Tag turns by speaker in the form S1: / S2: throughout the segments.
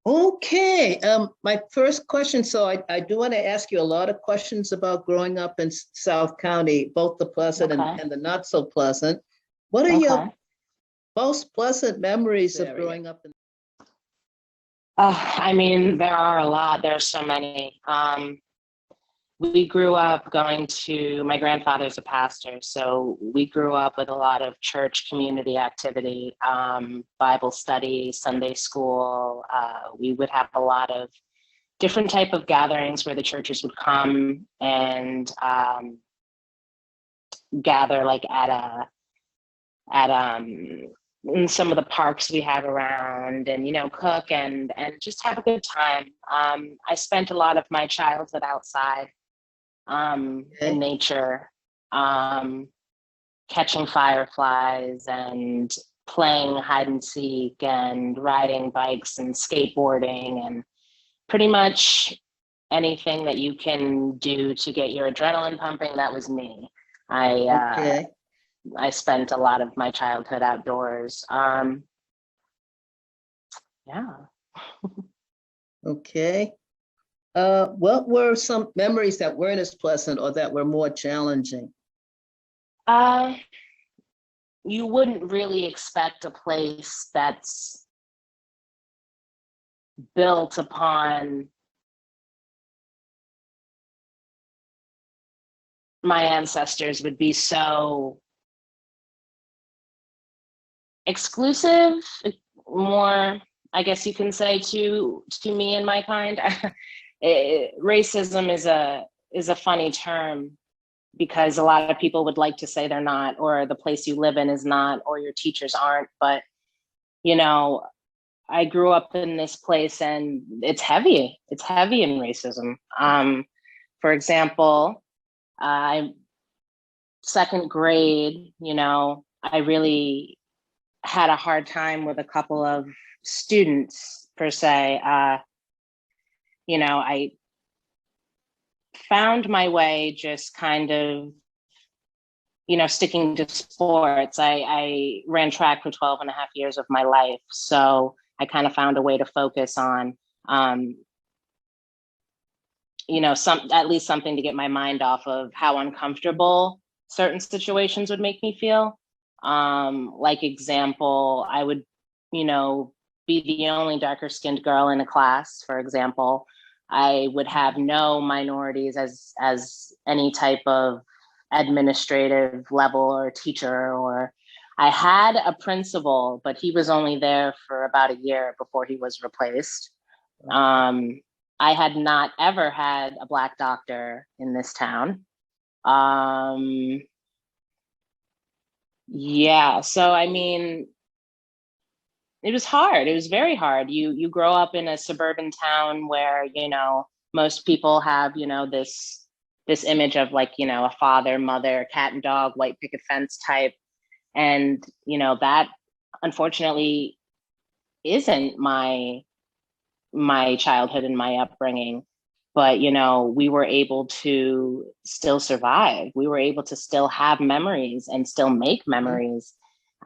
S1: Okay, my first question, so I do want to ask you a lot of questions about growing up in South County, both the pleasant
S2: Okay.
S1: and the not so pleasant. What are your
S2: Okay.
S1: most pleasant memories of growing up in?
S2: I mean, there are a lot. There's so many. We grew up going to, my grandfather's a pastor, so we grew up with a lot of church community activity, Bible study, Sunday school. We would have a lot of different type of gatherings where the churches would come and gather like at in some of the parks we have around, and cook and just have a good time. I spent a lot of my childhood outside, in
S1: Okay.
S2: nature, catching fireflies and playing hide and seek and riding bikes and skateboarding and pretty much anything that you can do to get your adrenaline pumping. That was me. I
S1: Okay.
S2: I spent a lot of my childhood outdoors. Yeah.
S1: Okay. What were some memories that weren't as pleasant or that were more challenging?
S2: Uh, you wouldn't really expect a place that's built upon my ancestors would be so exclusive, more, I guess you can say, to me and my kind. Racism is a funny term because a lot of people would like to say they're not, or the place you live in is not, or your teachers aren't. But you know, I grew up in this place, and it's heavy. It's heavy in racism. For example, I second grade. I really had a hard time with a couple of students per se. I found my way just kind of, sticking to sports. I ran track for 12 and a half years of my life. So I kind of found a way to focus on, at least something to get my mind off of how uncomfortable certain situations would make me feel. Like example, I would, be the only darker skinned girl in a class, for example. I would have no minorities as any type of administrative level or teacher, or I had a principal, but he was only there for about a year before he was replaced. Um, I had not ever had a Black doctor in this town. Um, yeah, so I mean, it was hard. It was very hard. You grow up in a suburban town where, most people have, this image of like, a father, mother, cat and dog, white picket fence type. And, that unfortunately isn't my childhood and my upbringing. But, we were able to still survive. We were able to still have memories and still make memories.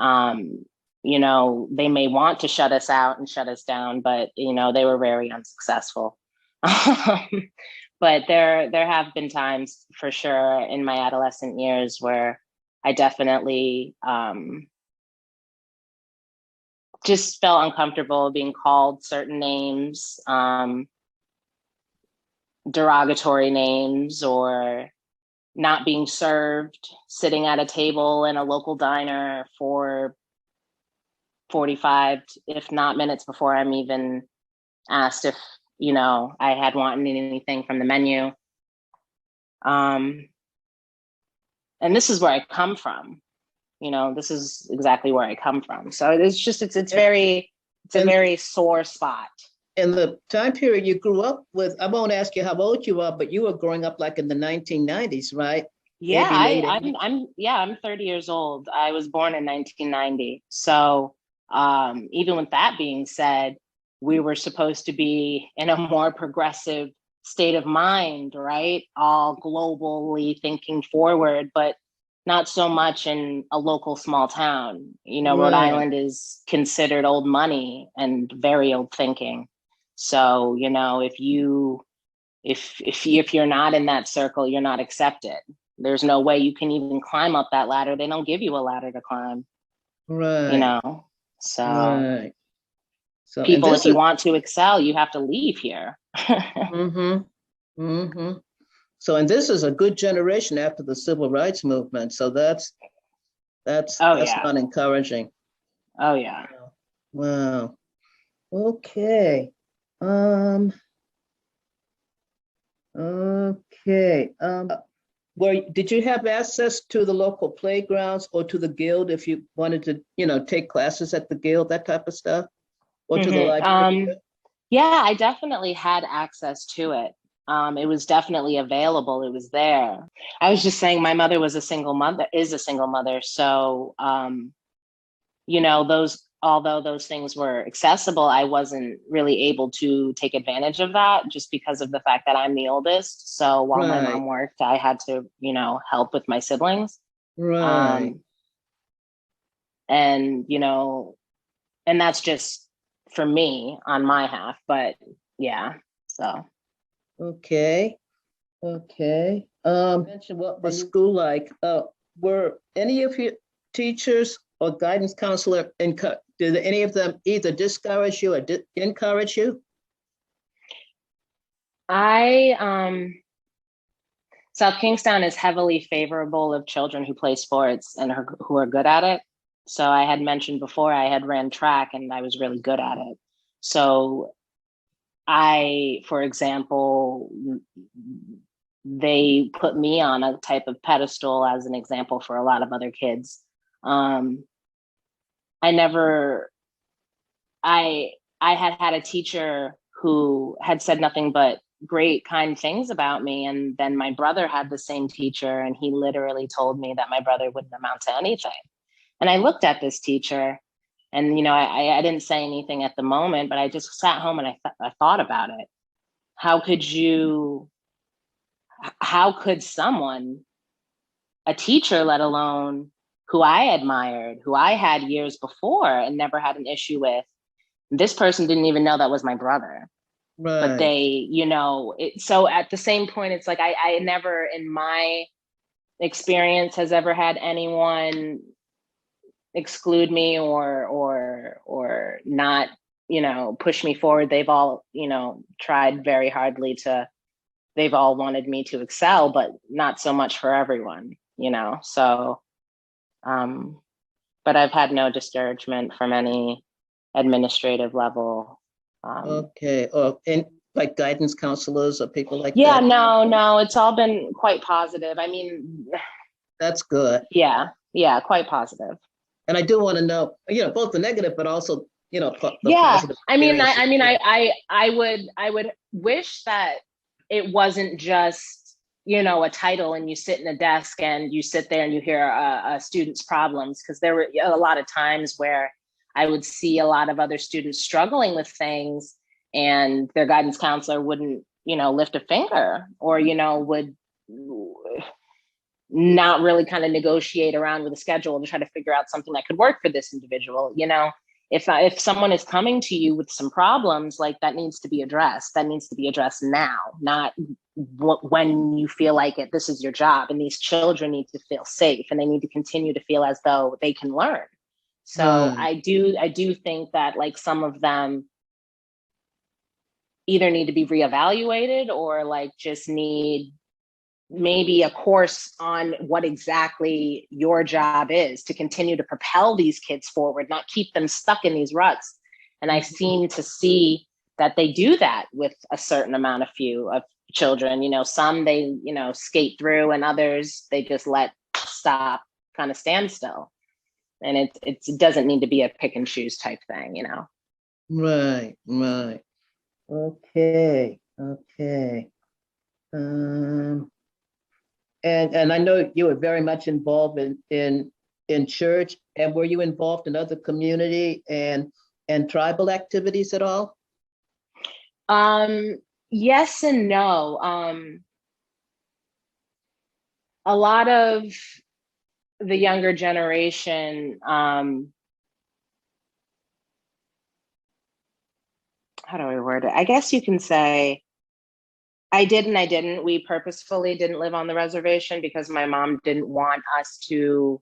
S2: Um, they may want to shut us out and shut us down, but, they were very unsuccessful. But there have been times for sure in my adolescent years where I definitely just felt uncomfortable being called certain names, derogatory names, or not being served, sitting at a table in a local diner for 45, if not minutes before I'm even asked if, I had wanted anything from the menu. And this is where I come from. This is exactly where I come from. So it's a very sore spot.
S1: In the time period you grew up with, I won't ask you how old you are, but you were growing up like in the 1990s, right?
S2: Yeah,
S1: Maybe late
S2: I'm 30 years old. I was born in 1990. So even with that being said, we were supposed to be in a more progressive state of mind, right? All globally thinking forward, but not so much in a local small town. Rhode
S1: Right.
S2: Island is considered old money and very old thinking. So, you know, if you're not in that circle, you're not accepted. There's no way you can even climb up that ladder. They don't give you a ladder to climb, you
S1: Right,
S2: know. So
S1: right. So, and
S2: people,
S1: this
S2: if you
S1: is,
S2: want to excel, you have to leave here.
S1: mm-hmm, mm-hmm. So, and this is a good generation after the civil rights movement. So
S2: Oh
S1: that's
S2: yeah.
S1: not encouraging.
S2: Oh yeah.
S1: Wow. Okay. Um, okay. Where did you have access to the local playgrounds or to the guild if you wanted to, take classes at the guild, that type of stuff, or to the
S2: Hmm.
S1: library?
S2: Yeah, I definitely had access to it. It was definitely available. It was there. I was just saying my mother was a single mother, is a single mother. So, you know, although those things were accessible, I wasn't really able to take advantage of that just because of the fact that I'm the oldest. So while my
S1: Right,
S2: mom worked, I had to, you know, help with my siblings.
S1: right.
S2: Um, and, you know, and that's just for me on my half, but yeah, so.
S1: Okay, okay. Mention what was school like? Were any of your teachers or guidance counselor did any of them either discourage you or encourage you?
S2: I South Kingstown is heavily favorable of children who play sports and who are good at it. So I had mentioned before I had ran track and I was really good at it. So for example, they put me on a type of pedestal as an example for a lot of other kids. Um, I never, I, I had had a teacher who had said nothing but great, kind things about me. And then my brother had the same teacher, and he literally told me that my brother wouldn't amount to anything. And I looked at this teacher, and you know, I didn't say anything at the moment, but I just sat home and I thought about it. How could you? How could someone, a teacher, let alone who I admired, who I had years before and never had an issue with, this person didn't even know that was my brother, but
S1: Right.
S2: they, you know, so at the same point, it's like I never in my experience has ever had anyone exclude me or not, you know, push me forward. They've all, you know, tried very hardly to, they've all wanted me to excel, but not so much for everyone, you know. So um but I've had no discouragement from any administrative level.
S1: Okay. Or and like guidance counselors or people like
S2: Yeah,
S1: that.
S2: no, it's all been quite positive. I mean,
S1: That's good.
S2: yeah, quite positive.
S1: And I do want to know, both the negative, but also, the
S2: Yeah,
S1: positive
S2: I mean,
S1: experiences too.
S2: I would wish that it wasn't just, you know, a title and you sit in a desk and you sit there and you hear a student's problems, because there were a lot of times where I would see a lot of other students struggling with things and their guidance counselor wouldn't, you know, lift a finger or, you know, would not really kind of negotiate around with a schedule to try to figure out something that could work for this individual. You know, if someone is coming to you with some problems, like that needs to be addressed. That needs to be addressed now, not when you feel like it. This is your job, and these children need to feel safe, and they need to continue to feel as though they can learn. So
S1: Right.
S2: I do think that like some of them either need to be reevaluated or like just need maybe a course on what exactly your job is to continue to propel these kids forward, not keep them stuck in these ruts. And I
S1: Mhm.
S2: seem to see that they do that with a certain amount of children. You know, some they, you know, skate through, and others they just let stop, kind of stand still. And it doesn't need to be a pick and choose type thing, you know.
S1: Right. Right. Okay. Okay. Um, and I know you were very much involved in church. And were you involved in other community and tribal activities at all?
S2: Um, yes and no. A lot of the younger generation, how do I word it? I guess you can say I did and I didn't. We purposefully didn't live on the reservation because my mom didn't want us to.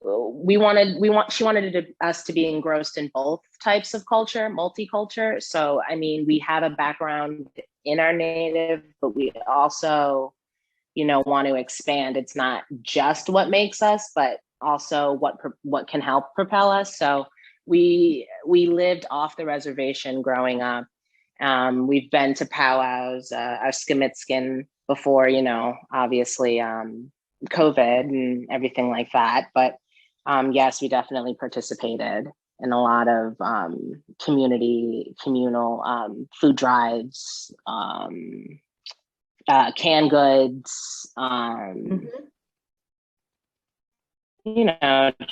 S2: She wanted us to be engrossed in both types of culture, multicultural. So, I mean, we have a background in our native, but we also, want to expand. It's not just what makes us, but also what can help propel us. So we lived off the reservation growing up. We've been to powwows, our Skimitskin before, obviously COVID and everything like that. But yes, we definitely participated in a lot of communal food drives, canned goods,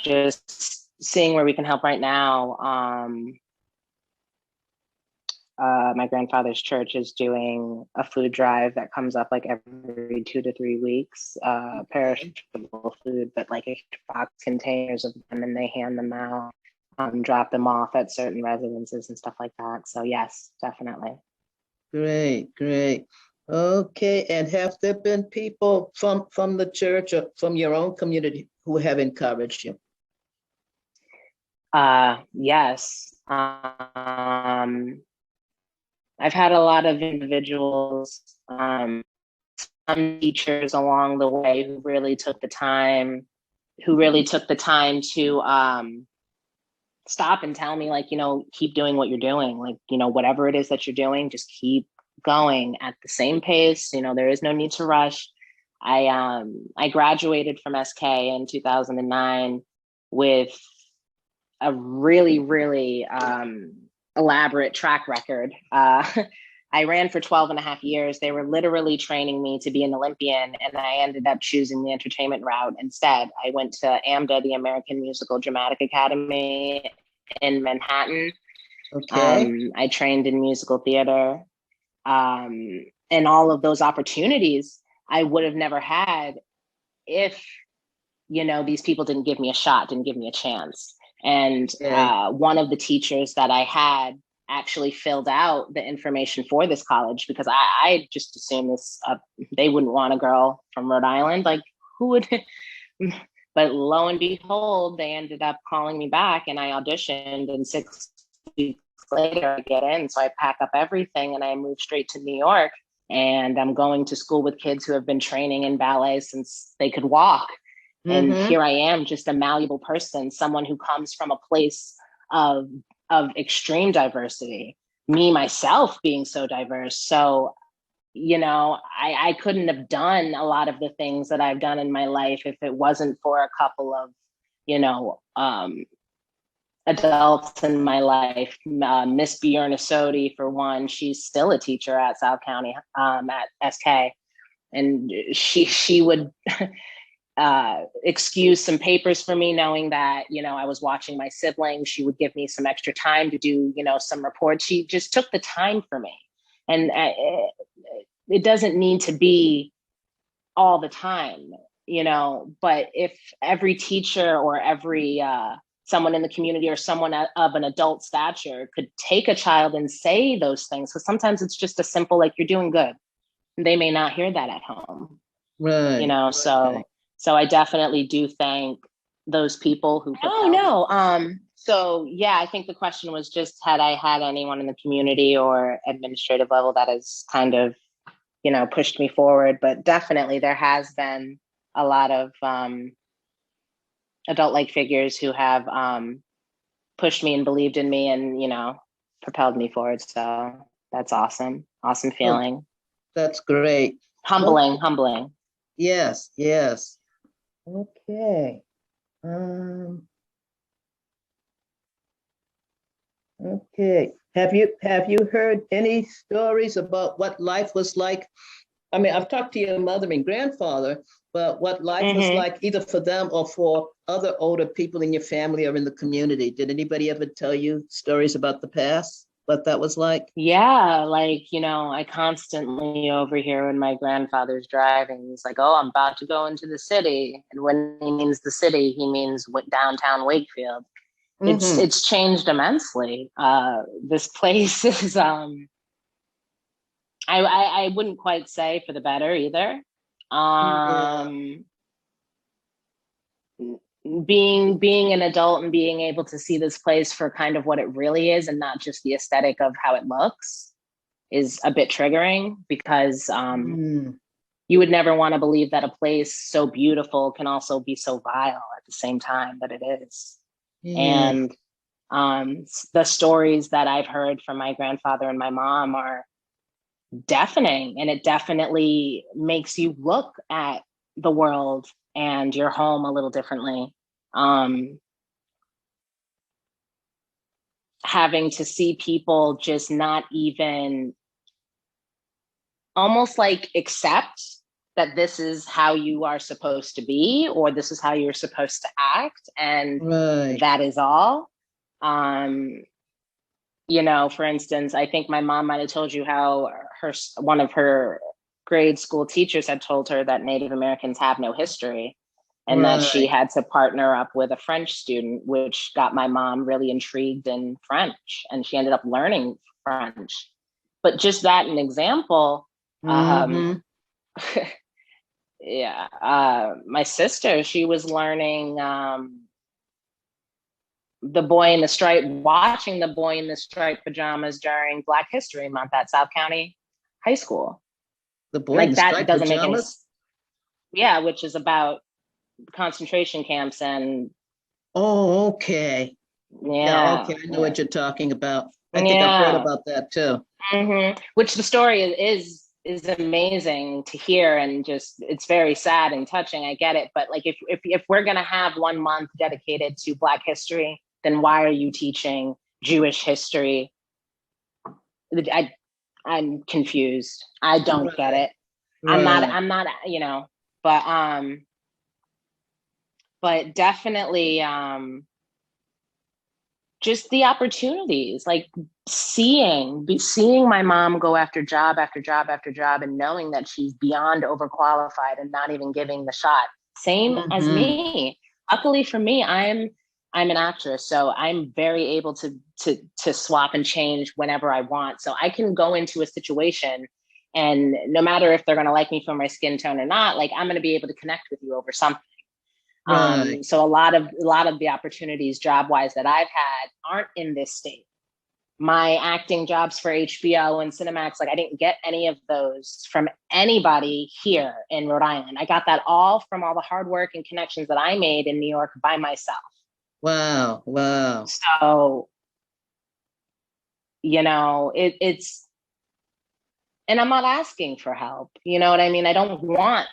S2: just seeing where we can help right now. My grandfather's church is doing a food drive that comes up like every 2 to 3 weeks, perishable food, but like box containers of them, and they hand them out, drop them off at certain residences and stuff like that. So yes, definitely.
S1: Great, great. Okay, and have there been people from the church or from your own community who have encouraged you?
S2: Yes. I've had a lot of individuals, some teachers along the way who really took the time to stop and tell me, like, keep doing what you're doing. Like, whatever it is that you're doing, just keep going at the same pace. There is no need to rush. I graduated from SK in 2009 with a really, really elaborate track record. I ran for 12 and a half years. They were literally training me to be an Olympian, and I ended up choosing the entertainment route instead. I went to AMDA, the American Musical Dramatic Academy in Manhattan.
S1: Okay.
S2: I trained in musical theater, and all of those opportunities I would have never had if, these people didn't give me a shot, didn't give me a chance. And one of the teachers that I had actually filled out the information for this college because I just assumed they wouldn't want a girl from Rhode Island. Like, who would? But lo and behold, they ended up calling me back, and I auditioned, and 6 weeks later I get in. So I pack up everything and I move straight to New York, and I'm going to school with kids who have been training in ballet since they could walk. And here I am, just a malleable person, someone who comes from a place of extreme diversity, me, myself being so diverse. So, I couldn't have done a lot of the things that I've done in my life if it wasn't for a couple of, adults in my life. Miss Bjorna Sodi, for one, she's still a teacher at South County, at SK. And she would excuse some papers for me, knowing that, I was watching my siblings. She would give me some extra time to do, some reports. She just took the time for me. And it doesn't need to be all the time, but if every teacher or every someone in the community or someone of an adult stature could take a child and say those things, because sometimes it's just a simple, like, you're doing good. They may not hear that at home.
S1: Right.
S2: So I definitely do thank those people who. Oh no. So yeah, I think the question was just, had I had anyone in the community or administrative level that has kind of, pushed me forward. But definitely there has been a lot of adult-like figures who have pushed me and believed in me and, propelled me forward. So that's awesome. Awesome feeling.
S1: That's great.
S2: Humbling.
S1: Yes, yes. Okay. Okay. Have you heard any stories about what life was like? I mean, I've talked to your mother and grandfather, but what life was like either for them or for other older people in your family or in the community. Did anybody ever tell you stories about the past, what that was like?
S2: Yeah, like, I constantly overhear when my grandfather's driving. He's like, "Oh, I'm about to go into the city." And when he means the city, he means what, downtown Wakefield. It's changed immensely. This place is I wouldn't quite say for the better either.
S1: Yeah.
S2: Being an adult and being able to see this place for kind of what it really is and not just the aesthetic of how it looks is a bit triggering, because you would never want to believe that a place so beautiful can also be so vile at the same time that it is.
S1: Yeah.
S2: And the stories that I've heard from my grandfather and my mom are deafening, and it definitely makes you look at the world and your home a little differently. Having to see people just not even almost like accept that this is how you are supposed to be, or this is how you're supposed to act, and
S1: Right.
S2: that is all. You know, for instance, I think my mom might have told you how one of her grade school teachers had told her that Native Americans have no history, and that she
S1: Right.
S2: had to partner up with a French student, which got my mom really intrigued in French, and she ended up learning French. But just that an example,
S1: Mm-hmm.
S2: yeah. My sister, she was learning the boy in the stripe, watching the boy in the striped pajamas during Black History Month at South County High School.
S1: The boy in
S2: Like
S1: the
S2: that
S1: striped
S2: doesn't make any,
S1: pajamas.
S2: yeah, which is about concentration camps and
S1: Oh, okay. Yeah,
S2: yeah,
S1: okay. I know what you're talking about. I think I've heard
S2: yeah.
S1: about that too.
S2: Which the story is amazing to hear, and just it's very sad and touching. I get it, but like if we're gonna have 1 month dedicated to Black history, then why are you teaching Jewish history? I'm confused. I don't get
S1: Right.
S2: it.
S1: Right.
S2: I'm not, you know, but definitely just the opportunities, like seeing my mom go after job after job after job, and knowing that she's beyond overqualified and not even giving the shot. Same as
S1: Mm-hmm.
S2: me. Luckily for me, I'm an actress, so I'm very able to swap and change whenever I want. So I can go into a situation, and no matter if they're going to like me for my skin tone or not, like I'm going to be able to connect with you over something.
S1: Right.
S2: So a lot of the opportunities job wise that I've had aren't in this state. My acting jobs for HBO and Cinemax, like I didn't get any of those from anybody here in Rhode Island. I got that all from all the hard work and connections that I made in New York by myself.
S1: Wow. Wow.
S2: So, you know, it's, and I'm not asking for help. You know what I mean? I don't want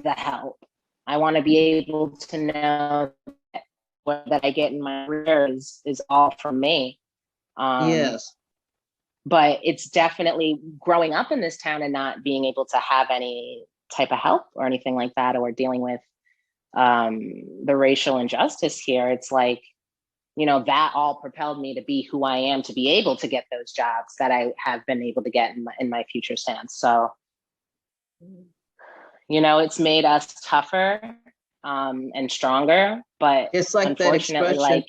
S2: the help. I want to be able to know that what that I get in my career is all from me. Um,
S1: Yes.
S2: but it's definitely growing up in this town and not being able to have any type of help or anything like that, or dealing with the racial injustice here. It's like, you know, that all propelled me to be who I am, to be able to get those jobs that I have been able to get in my future stance. So, you know, it's made us tougher and stronger, but
S1: It's like that
S2: unfortunately,
S1: expression.
S2: like,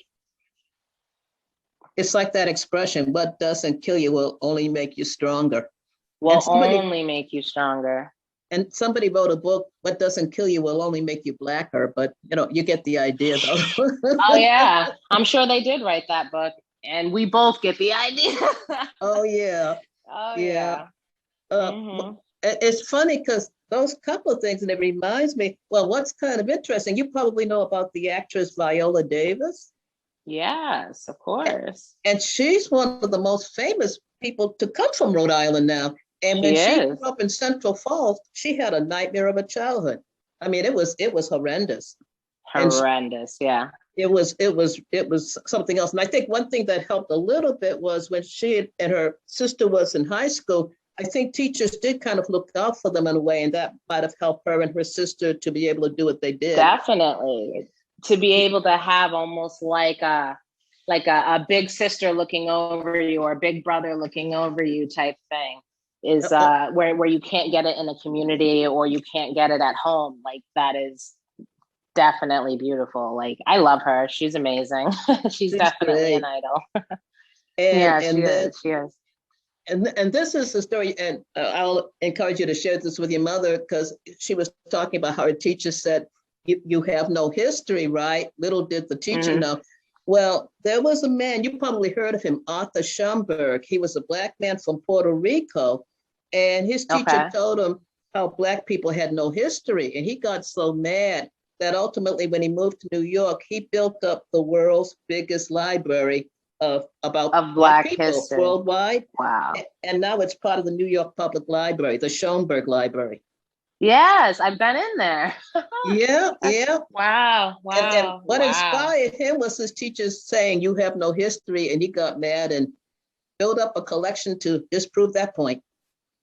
S1: It's like that expression, what doesn't kill you will only make you stronger. And
S2: will
S1: somebody
S2: only make you stronger.
S1: and somebody wrote a book, what doesn't kill you will only make you blacker, but you know, you get the idea though.
S2: Oh yeah, I'm sure they did write that book, and we both get the idea.
S1: Oh yeah.
S2: Oh
S1: Yeah.
S2: yeah.
S1: But
S2: Hmm.
S1: it's funny because those couple of things, and it reminds me, well, what's kind of interesting, you probably know about the actress Viola Davis.
S2: Yes, of course.
S1: And she's one of the most famous people to come from Rhode Island now. And when
S2: She
S1: she grew
S2: is.
S1: up in Central Falls, she had a nightmare of a childhood. I mean, it was horrendous. And
S2: Horrendous. Yeah.
S1: it was something else. And I think one thing that helped a little bit was when she and her sister was in high school, I think teachers did kind of look out for them in a way, and that might have helped her and her sister to be able to do what they did.
S2: Definitely. To be able to have almost like a big sister looking over you, or a big brother looking over you type thing, is
S1: Oh,
S2: where you can't get it in a community, or you can't get it at home. Like that is definitely beautiful. Like I love her. She's amazing. She's
S1: She's
S2: definitely an
S1: great.
S2: idol.
S1: And
S2: Yeah, she
S1: and then
S2: is. She is.
S1: and this is the story, and I'll encourage you to share this with your mother because she was talking about how her teacher said, you have no history, right? Little did the teacher
S2: Hmm.
S1: know. Well, there was a man, you probably heard of him, Arthur Schomburg. He was a Black man from Puerto Rico, and his teacher
S2: Okay.
S1: told him how Black people had no history. And he got so mad that ultimately, when he moved to New York, he built up the world's biggest library of about
S2: Of
S1: Black
S2: Black
S1: people
S2: history.
S1: worldwide.
S2: Wow.
S1: And now it's part of the New York Public Library, the Schomburg Library.
S2: Yes, I've been in there.
S1: Yeah, yeah.
S2: Wow,
S1: And
S2: wow,
S1: what
S2: wow.
S1: inspired him was his teachers saying, you have no history. And he got mad and built up a collection to disprove that point.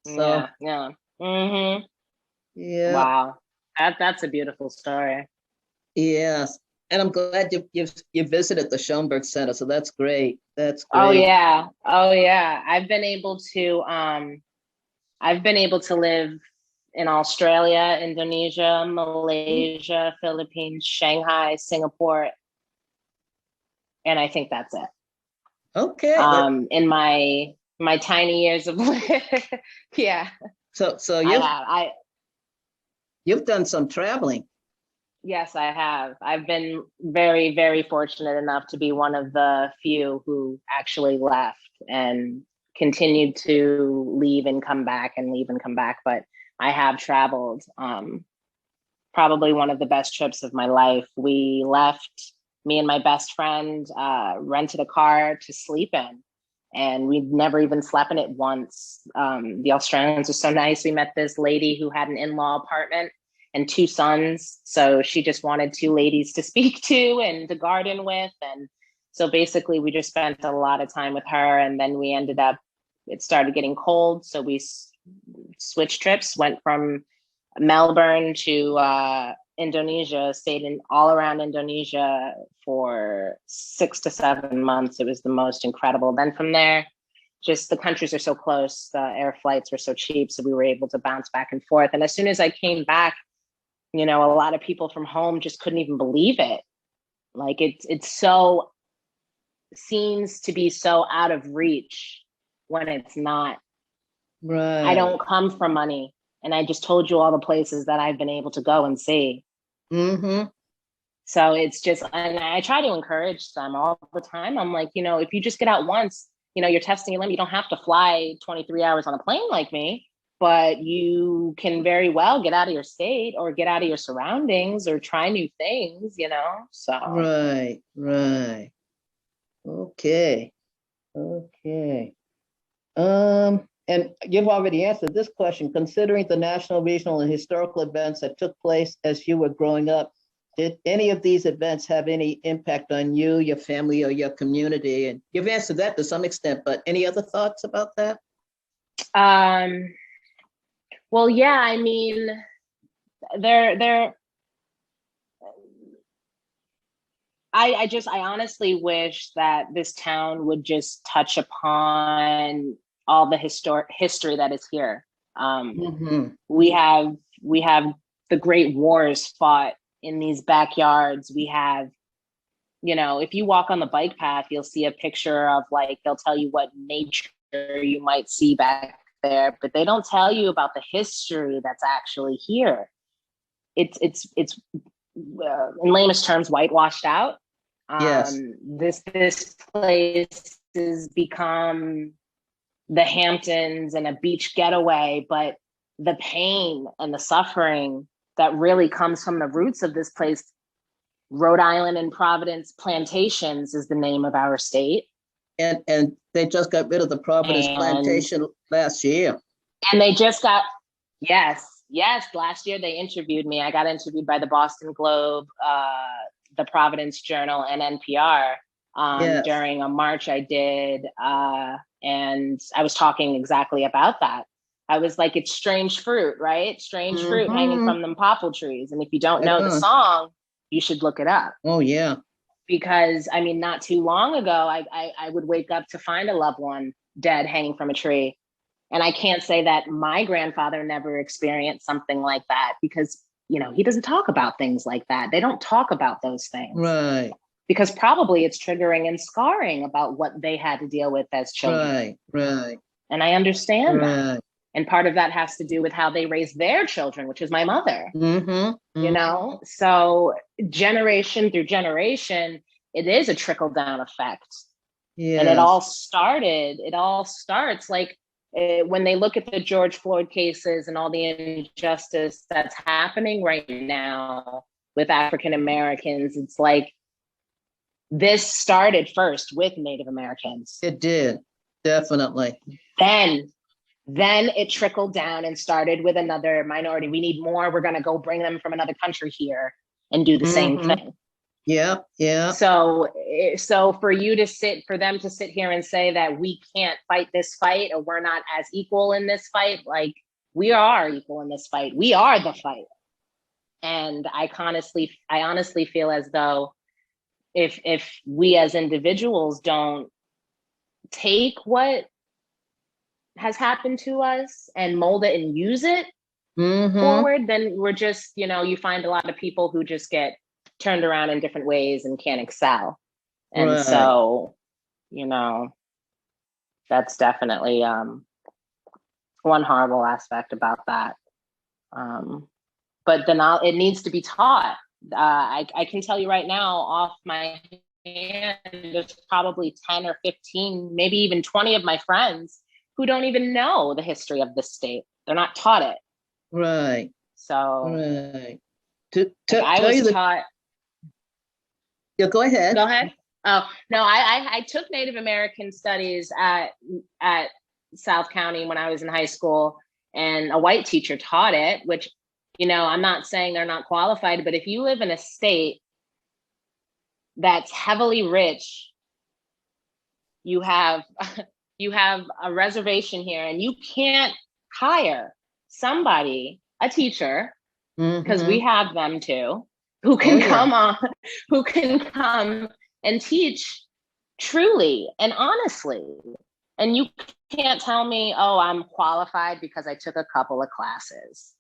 S1: So,
S2: Yeah, yeah. Hmm.
S1: yeah,
S2: Wow. That's a beautiful story.
S1: yes. And I'm glad you visited the Schomburg Center. So that's great. That's
S2: Oh
S1: great.
S2: yeah. Oh yeah. I've been able to live in Australia, Indonesia, Malaysia, Philippines, Shanghai, Singapore, and I think that's it.
S1: Okay.
S2: In my tiny years of yeah,
S1: So
S2: I have. I
S1: you've done some traveling.
S2: Yes, I have. I've been very, very fortunate enough to be one of the few who actually left and continued to leave and come back and leave and come back. But I have traveled. Probably one of the best trips of my life. We left, me and my best friend rented a car to sleep in. And we'd never even slept in it once. The Australians are so nice. We met this lady who had an in law apartment and two sons. So she just wanted two ladies to speak to and to garden with. And so basically, we just spent a lot of time with her. And then we ended up, it started getting cold. So we switched trips, went from Melbourne to Indonesia, stayed in all around Indonesia for 6 to 7 months. It was the most incredible. Then from there, just the countries are so close, the air flights were so cheap, so we were able to bounce back and forth. And as soon as I came back, a lot of people from home just couldn't even believe it. Like it's so seems to be so out of reach when it's not. I
S1: Right.
S2: don't come from money. And I just told you all the places that I've been able to go and see.
S1: Mm-hmm.
S2: So it's just, and I try to encourage them all the time. I'm like, if you just get out once, you're testing your limit. You don't have to fly 23 hours on a plane like me, but you can very well get out of your state or get out of your surroundings or try new things. So,
S1: Right, right. Okay. Okay. And you've already answered this question. Considering the national, regional, and historical events that took place as you were growing up, did any of these events have any impact on you, your family, or your community? And you've answered that to some extent, but any other thoughts about that?
S2: um, well, yeah, I mean, there, I honestly wish that this town would just touch upon all the historic history that is here. Um,
S1: Mm-hmm.
S2: we have we have the great wars fought in these backyards. We have, if you walk on the bike path, you'll see a picture of like they'll tell you what nature you might see back there, but they don't tell you about the history that's actually here. It's in lamest terms whitewashed out.
S1: Yes.
S2: This place has become the Hamptons and a beach getaway, but the pain and the suffering that really comes from the roots of this place, Rhode Island and Providence Plantations is the name of our state.
S1: And they just got rid of the Providence
S2: And
S1: Plantation last year.
S2: and they just got yes, last year they interviewed me. I got interviewed by the Boston Globe, the Providence Journal, and NPR
S1: Yes.
S2: during a march I did, and I was talking exactly about that. I was like, it's strange fruit, right? Strange fruit hanging
S1: Mm-hmm.
S2: from them popple trees. And if you don't
S1: Right
S2: know the
S1: on.
S2: song, you should look it up.
S1: Oh yeah.
S2: Because I mean, not too long ago, I would wake up to find a loved one dead hanging from a tree. And I can't say that my grandfather never experienced something like that because he doesn't talk about things like that. They don't talk about those things.
S1: Right.
S2: Because probably it's triggering and scarring about what they had to deal with as children.
S1: Right.
S2: And I understand that. And part of that has to do with how they raise their children, which is my mother. So generation through generation, it is a trickle down effect.
S1: Yes.
S2: And it all starts like when they look at the George Floyd cases and all the injustice that's happening right now with African Americans. It's like, this started first with Native Americans.
S1: It did, definitely.
S2: Then it trickled down and started with another minority. We need more. We're going to go bring them from another country here and do the same thing.
S1: Yeah.
S2: So for them to sit here and say that we can't fight this fight, or we're not as equal in this fight, like, we are equal in this fight. We are the fight. And I honestly feel as though if we as individuals don't take what has happened to us and mold it and use it forward, then we're just, you find a lot of people who just get turned around in different ways and can't excel. And so, that's definitely one horrible aspect about that. But then it needs to be taught. I can tell you right now, off my hand, there's probably 10 or 15, maybe even 20 of my friends who don't even know the history of this state. They're not taught it.
S1: Right.
S2: So
S1: I was taught. Yeah, go ahead.
S2: Go ahead. Oh, no, I took Native American studies at South County when I was in high school, and a white teacher taught it, which, I'm not saying they're not qualified, but if you live in a state that's heavily rich, you have a reservation here, and you can't hire somebody, a teacher, because we have them too, who can come and teach truly and honestly. And you can't tell me, oh, I'm qualified because I took a couple of classes.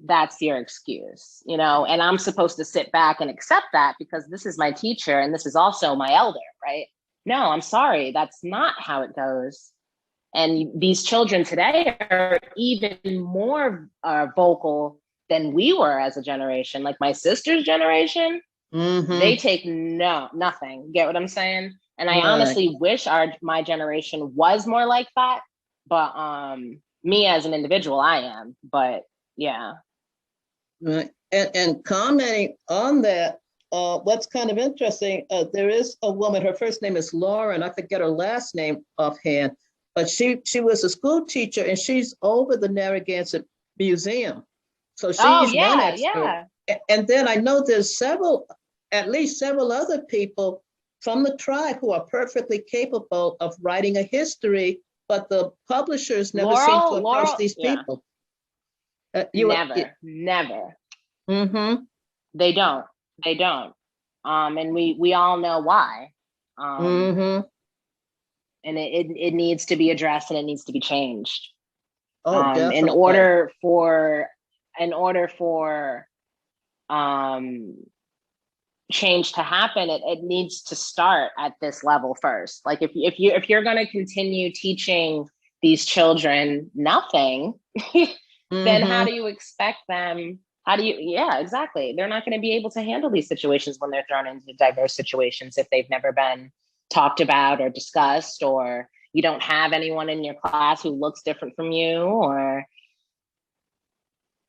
S2: That's your excuse, and I'm supposed to sit back and accept that because this is my teacher and this is also my elder, right? No, I'm sorry. That's not how it goes. And these children today are even more vocal than we were as a generation. Like my sister's generation, they take nothing. Get what I'm saying? And I honestly wish my generation was more like that. But me as an individual, I am. But yeah.
S1: Right. And commenting on that, what's kind of interesting, there is a woman, her first name is Lauren, I forget her last name offhand, but she was a school teacher and she's over the Narragansett Museum. So she's one expert. Yeah. And then I know there's at least several other people from the tribe who are perfectly capable of writing a history, but the publishers never seem to approach these people.
S2: Never. They don't. And we all know why. And it needs to be addressed and it needs to be changed.
S1: Definitely.
S2: In order for change to happen, it needs to start at this level first. Like if you're going to continue teaching these children nothing, then how do you expect them? Yeah, exactly. They're not going to be able to handle these situations when they're thrown into diverse situations if they've never been talked about or discussed, or you don't have anyone in your class who looks different from you, or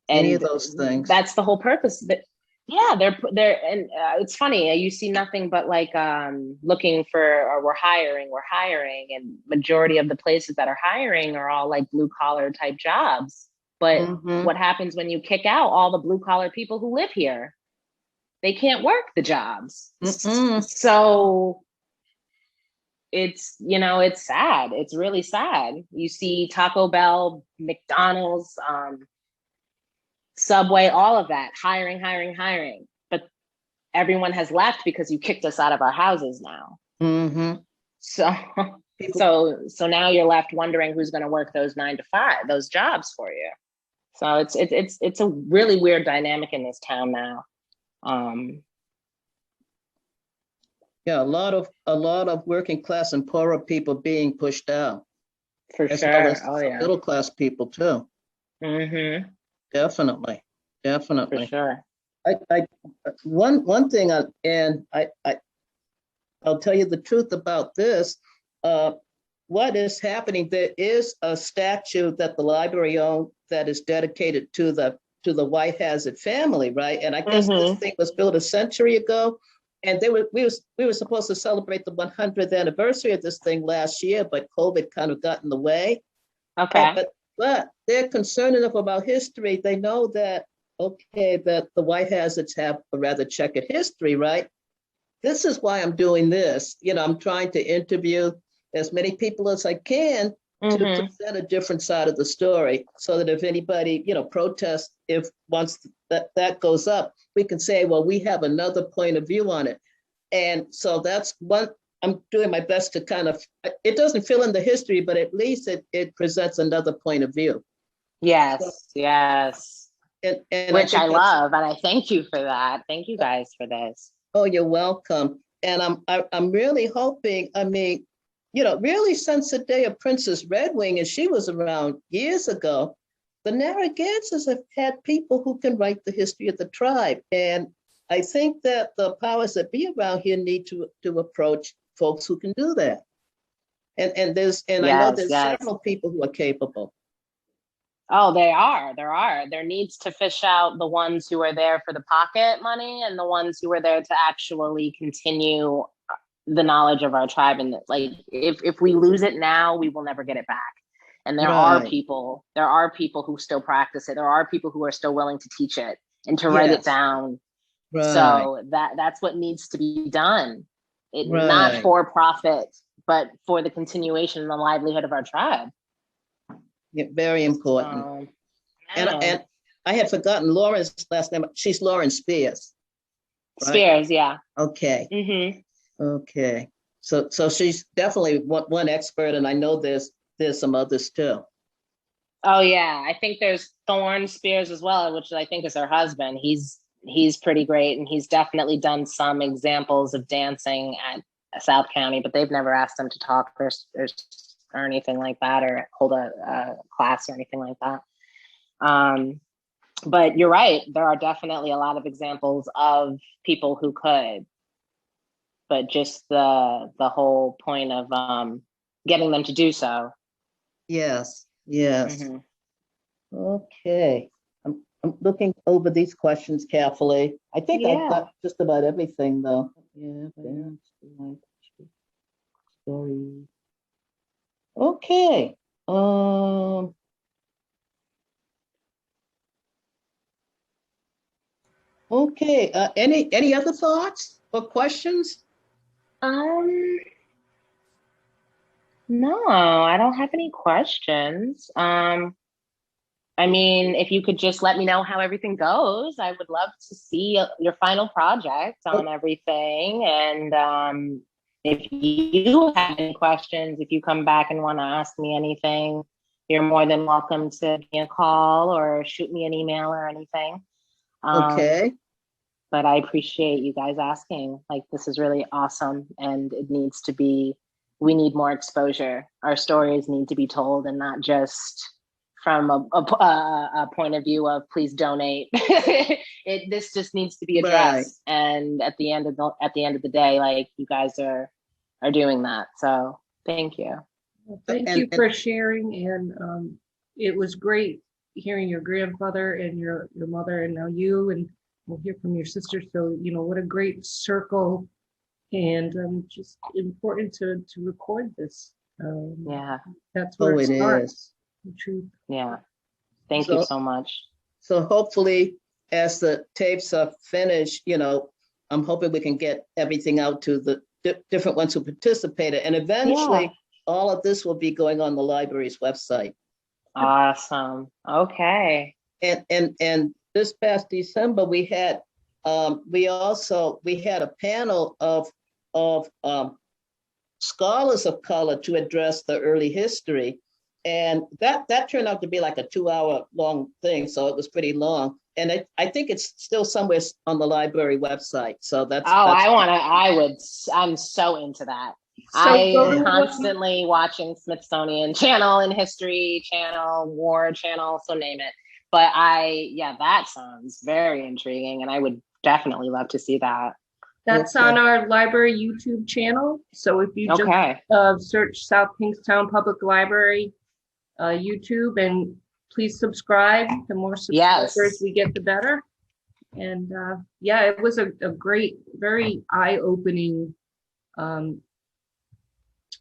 S1: any of those things.
S2: That's the whole purpose. But yeah, they're and it's funny. You see nothing but like looking for, or we're hiring, and majority of the places that are hiring are all like blue collar type jobs. But what happens when you kick out all the blue collar people who live here? They can't work the jobs. So it's, it's sad. It's really sad. You see Taco Bell, McDonald's, Subway, all of that, hiring. But everyone has left because you kicked us out of our houses now. So now you're left wondering who's going to work those 9 to 5, those jobs for you. So it's a really weird dynamic in this town now.
S1: Yeah, a lot of working class and poorer people being pushed out,
S2: For
S1: as well
S2: sure.
S1: as
S2: Oh
S1: some
S2: yeah.
S1: middle class people too.
S2: Mm-hmm.
S1: Definitely,
S2: For
S1: definitely.
S2: sure.
S1: I one thing, I'll tell you the truth about this. Uh, what is happening? There is a statue that the library owns that is dedicated to the White Hazard family, right? And I guess this
S2: Mm-hmm.
S1: thing was built a century ago, and we were supposed to celebrate the 100th anniversary of this thing last year, but COVID kind of got in the way. And
S2: Okay.
S1: but they're concerned enough about history. They know that okay, that the White Hazards have a rather checkered history, right? This is why I'm doing this. I'm trying to interview as many people as I can to
S2: Mm-hmm.
S1: present a different side of the story so that if anybody, protests, if once that goes up, we can say, well, we have another point of view on it. And so that's what I'm doing my best to kind of, it doesn't fill in the history, but at least it presents another point of view. So,
S2: Yes, yes.
S1: and I
S2: Which I
S1: think that's,
S2: love, and I thank you for that. Thank you guys for this.
S1: oh, you're welcome. And I'm really hoping, I mean, really since the day of Princess Redwing, and she was around years ago, the Narragansetts have had people who can write the history of the tribe. And I think that the powers that be around here need to approach folks who can do that. And I know
S2: Yes,
S1: there's
S2: yes.
S1: several people who are capable.
S2: Oh, they are. There are. There needs to fish out the ones who are there for the pocket money and the ones who are there to actually continue the knowledge of our tribe. And like, if we lose it now, we will never get it back. And
S1: Right.
S2: there are people who still practice it. There are people who are still willing to teach it and to write it
S1: Yes.
S2: down.
S1: Right.
S2: So that's what needs to be done. It not
S1: Right.
S2: for profit, but for the continuation and the livelihood of our tribe.
S1: Yeah, very important.
S2: So,
S1: And
S2: yeah.
S1: I had forgotten Lauren's last name. She's Lauren Spears, right?
S2: Spears, yeah.
S1: Okay.
S2: Mm-hmm.
S1: Okay. So she's definitely one expert, and I know there's some others too.
S2: Oh yeah, I think there's Thorne Spears as well, which I think is her husband. He's pretty great, and he's definitely done some examples of dancing at South County, but they've never asked him to talk or anything like that, or hold a class or anything like that. But you're right, there are definitely a lot of examples of people who could, but just the whole point of getting them to do so.
S1: Yes. Yes.
S2: Mm-hmm.
S1: Okay. I'm looking over these questions carefully. I think I've
S2: Yeah.
S1: got just about everything though. Yeah. Story. Okay. Um. Okay. Any other thoughts or questions?
S2: Um, no, I don't have any questions. I mean, if you could just let me know how everything goes, I would love to see your final project on
S1: Oh,
S2: everything. And if you have any questions, if you come back and want to ask me anything, you're more than welcome to give me a call or shoot me an email or anything. Um,
S1: okay.
S2: but I appreciate you guys asking. Like, this is really awesome, and it needs to be. We need more exposure. Our stories need to be told, and not just from a point of view of please donate. This just needs to be
S1: Right.
S2: addressed. And at the end of the day, like, you guys are doing that. So thank you.
S3: Well, thank
S1: And
S3: you for sharing, and it was great hearing your grandfather and your mother, and now you, and we'll hear from your sister. So what a great circle, and just important to record this.
S2: Yeah.
S3: That's where
S1: oh,
S3: it
S1: it is.
S3: starts. The truth.
S2: Yeah. Thank you
S1: So
S2: so much.
S1: so hopefully, as the tapes are finished, I'm hoping we can get everything out to the different ones who participated, and
S2: Yeah.
S1: eventually, all of this will be going on the library's website.
S2: Awesome. Okay.
S1: And this past December, we had a panel of scholars of color to address the early history. And that turned out to be like a 2 hour long thing. So it was pretty long. And I think it's still somewhere on the library website. So that's
S2: I'm so into that.
S3: So go
S2: I'm
S3: to
S2: constantly watching Smithsonian Channel and History Channel, War Channel, so name it. But that sounds very intriguing, and I would definitely love to see that.
S3: That's
S1: Okay.
S3: on our library YouTube channel. So if you
S2: Okay.
S3: just search South Kingstown Public Library YouTube, and please subscribe. The more subscribers
S2: Yes.
S3: we get, the better. And it was a great, very eye-opening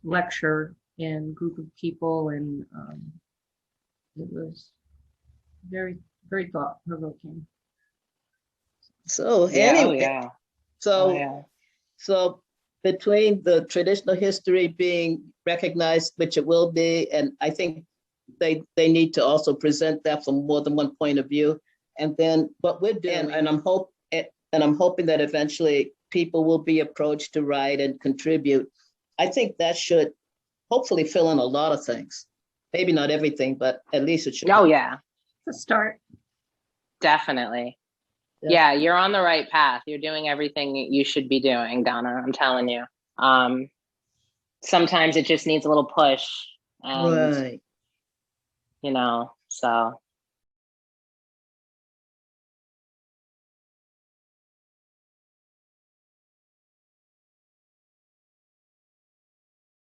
S3: lecture and group of people, and it was very, very thought-provoking.
S1: So
S2: Yeah. Oh,
S1: anyway,
S2: yeah.
S1: so
S2: Oh, yeah.
S1: so between the traditional history being recognized, which it will be, and I think they need to also present that from more than one point of view. And then what we're doing, and I'm hoping that eventually people will be approached to write and contribute. I think that should hopefully fill in a lot of things. Maybe not everything, but at least it should.
S2: Oh, yeah.
S3: To start.
S2: Definitely.
S1: Yeah.
S2: Yeah, you're on the right path. You're doing everything you should be doing, Donna. I'm telling you. Sometimes it just needs a little push, and
S1: Right.
S2: so